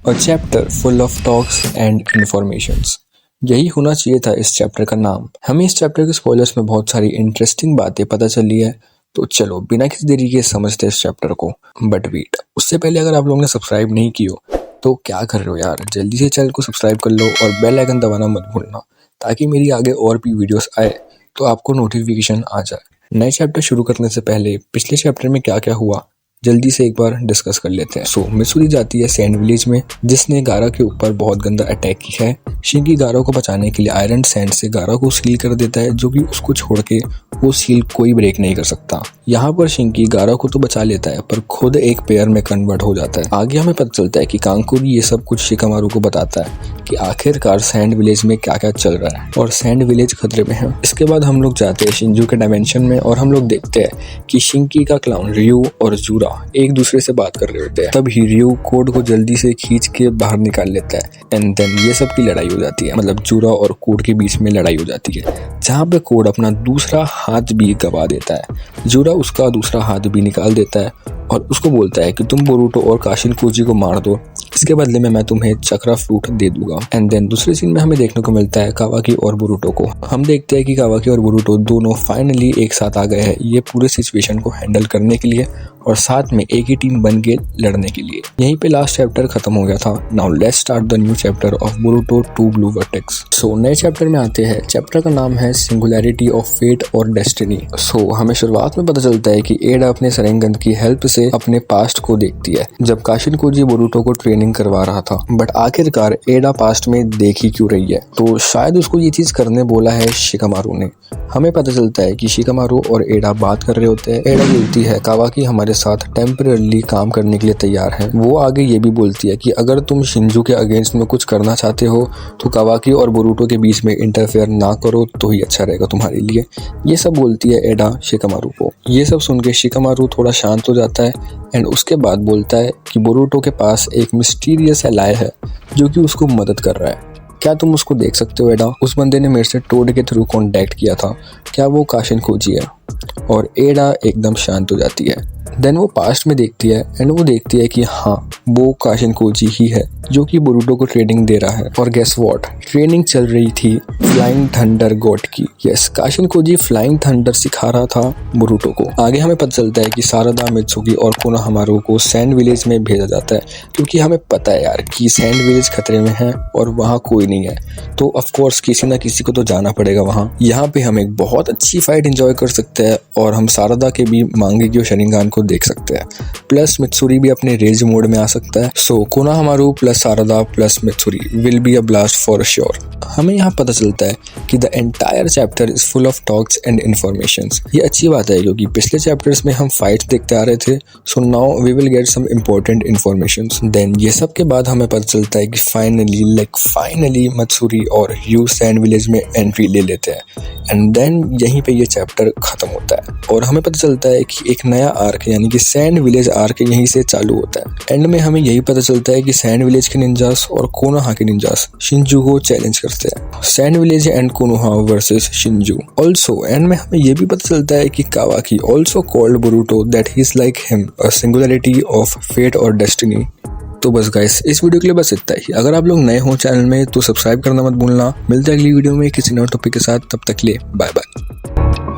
A chapter full of talks and informations. यही होना चाहिए था इस चैप्टर का नाम। हमें इस चैप्टर के स्पॉयलर्स में बहुत सारी इंटरेस्टिंग बातें पता चली है, तो चलो बिना किसी देरी के समझते इस चैप्टर को। बट वेट, उससे पहले अगर आप लोगों ने सब्सक्राइब नहीं की हो तो क्या कर रहे हो यार, जल्दी से चैनल को सब्सक्राइब कर लो और बेल आइकन दबाना मत भूलना, ताकि मेरी आगे और भी वीडियोस आए तो आपको नोटिफिकेशन आ जाए। नए चैप्टर शुरू करने से पहले पिछले चैप्टर में क्या क्या हुआ जल्दी से एक बार डिस्कस कर लेते हैं। मित्सुरी जाती है सैंड विलेज में, जिसने गारा के ऊपर बहुत गंदा अटैक किया है। शिंकी गारा को बचाने के लिए आयरन सैंड से गारा को सील कर देता है, जो कि उसको छोड़ के वो सील कोई ब्रेक नहीं कर सकता। यहाँ पर शिंकी गारा को तो बचा लेता है, पर खुद एक पेयर में कन्वर्ट हो जाता है। आगे हमें पता चलता है कि कांकुरी ये सब कुछ शिकामारू को बताता है कि आखिरकार सैंड विलेज में क्या क्या चल रहा है और सैंड विलेज खतरे में है। इसके बाद हम लोग जाते हैं शिंजू के डायमेंशन में और हम लोग देखते हैं कि शिंकी का क्लाउन रियू और जूरा एक दूसरे से बात कर रहे होते हैं। तब ही रियू कोड को जल्दी से खींच के बाहर निकाल लेता है एंड देन ये सब की लड़ाई हो जाती है। मतलब जूरा और कोड के बीच में लड़ाई हो जाती है, जहाँ पे कोड अपना दूसरा हाथ भी गवा देता है। जूरा उसका दूसरा हाथ भी निकाल देता है और उसको बोलता है कि तुम बोरुटो और काशिनकोजी को मार दो, इसके बदले में मैं तुम्हें चक्रा फ्रूट दे दूंगा। एंड देन दूसरे सीन में हमें देखने को मिलता है कावाकी और बोरुटो को। हम देखते हैं कि कावाकी और बोरुटो दोनों फाइनली एक साथ आ गए हैं ये पूरे सिचुएशन को हैंडल करने के लिए और साथ में एक ही टीम बन के लड़ने के लिए। यहीं पे लास्ट चैप्टर खत्म हो गया था। Now let's start the new chapter of Boruto 2 blue vertex. नए चैप्टर में आते हैं। चैप्टर का नाम है सिंगुलैरिटी ऑफ फेट और डेस्टिनी। हमें शुरुआत में पता चलता है कि एडा अपने सरेंगन की हेल्प से अपने पास्ट को देखती है, जब काशिनकोजी बोरुटो को ट्रेनिंग करवा रहा था। बट आखिरकार एडा पास्ट में देख ही क्यों रही है, तो शायद उसको ये चीज करने बोला है शिकामारू ने। हमें पता चलता है कि शिकामारू और एडा बात कर रहे होते हैं। एडा बोलती है कावाकी हमारे साथ टेम्पररी काम करने के लिए तैयार है। वो आगे ये भी बोलती है कि अगर तुम शिंजू के अगेंस्ट में कुछ करना चाहते हो तो कावाकी और बोरुटो के बीच में इंटरफेयर ना करो तो ही अच्छा रहेगा तुम्हारे लिए। ये सब बोलती है एडा शिकामारू को। ये सब सुन के शिकामारू थोड़ा शांत हो जाता है एंड उसके बाद बोलता है कि बोरुटो के पास एक मिस्टीरियस एलाय है जो कि उसको मदद कर रहा है। क्या तुम उसको देख सकते हो एडा? उस बंदे ने मेरे से टोड के थ्रू कांटेक्ट किया था, क्या वो काशिनकोजी है? और एडा एकदम शांत हो जाती है। देन वो पास्ट में देखती है एंड वो देखती है कि हाँ वो काशिनकोजी ही है जो कि बोरुटो को ट्रेनिंग दे रहा है। और गेस व्हाट, ट्रेनिंग चल रही थी फ्लाइंग थंडर गॉड की। यस, काशिनकोजी फ्लाइंग थंडर सिखा रहा था बोरुटो को। आगे हमें पता चलता है कि सारदा, मित्सुकी और कोनोहामारू को सैंड विलेज में भेजा जाता है, क्योंकि हमें पता है यार कि सैंड विलेज खतरे में है और वहाँ कोई नहीं है, तो ऑफ कोर्स किसी ना किसी को तो जाना पड़ेगा वहाँ। यहाँ पे हम एक बहुत अच्छी फाइट एंजॉय कर सकते हैं और हम सारदा के भी मांगेक्यो शरिंगान को देख सकते हैं। प्लस मित्सुरी भी अपने रेज मोड में आ सकता है। Konohamaru plus Sarada plus Mitsuki will be a blast for sure. हमें यहाँ पता चलता है कि the entire chapter is full of talks and informations. ये अच्छी बात है क्योंकि पिछले चैप्टर्स में हम फाइट्स देखते आ रहे थे, so now we will get some important informations. Then ये सब के बाद हमें पता चलता है कि फाइनली मित्सुरी और यू सैंड विलेज में एंट्री ले लेते हैं एंड देन यहीं पे ये चैप्टर खत्म होता है और हमें पता चलता है कि एक नया आर्क यानी कि सैंड विलेज आर्क यहीं से चालू होता है। एंड में हमें यही पता चलता है कि सैंड विलेज के निंजास और कोनोहा के निंजास शिंजू को चैलेंज करते हैं। Sand village and Konoha versus Shinju. Also end में हमें यह भी पता चलता है कि Kawaki also called Boruto that he is like him, a singularity of fate और डेस्टिनी। तो बस गाइस, इस वीडियो के लिए बस इतना ही। अगर आप लोग नए हो चैनल में तो सब्सक्राइब करना मत भूलना। मिलते हैं अगली वीडियो में किसी नए टॉपिक के साथ, तब तक के लिए बाय बाय।